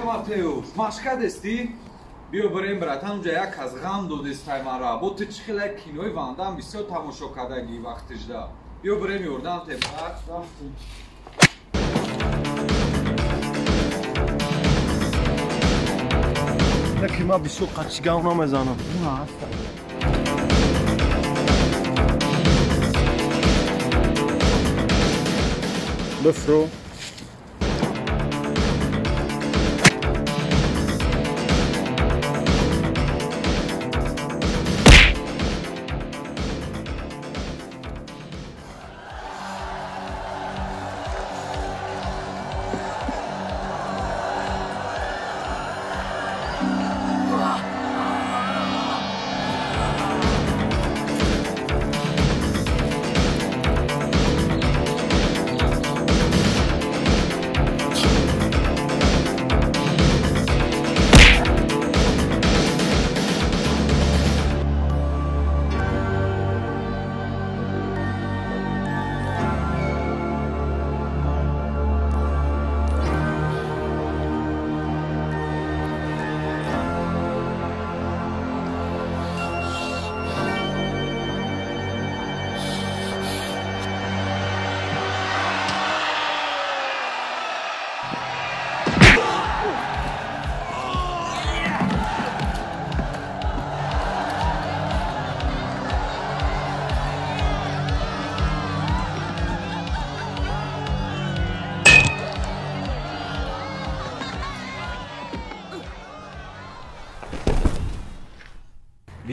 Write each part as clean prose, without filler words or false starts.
Матео, машка дасти? биё барем брат, ҳамҷа як аз ғам додестай маро. Бо ты чӣ хела кинои Вандам бисёр тамошо кардаги вақтижда. биё барем ёрдам те брат. لكن ما بسوق قد شقاونا مزانا بفرو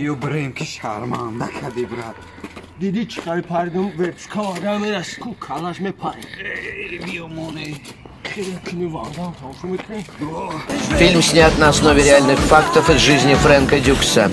биё барем ки шарманда кади брат. دیدی چقدر پردم وبشکا آدم از کو کلاش میپره биё моне. Фильм снят на основе реальных фактов из жизни Фрэнка Дюкса.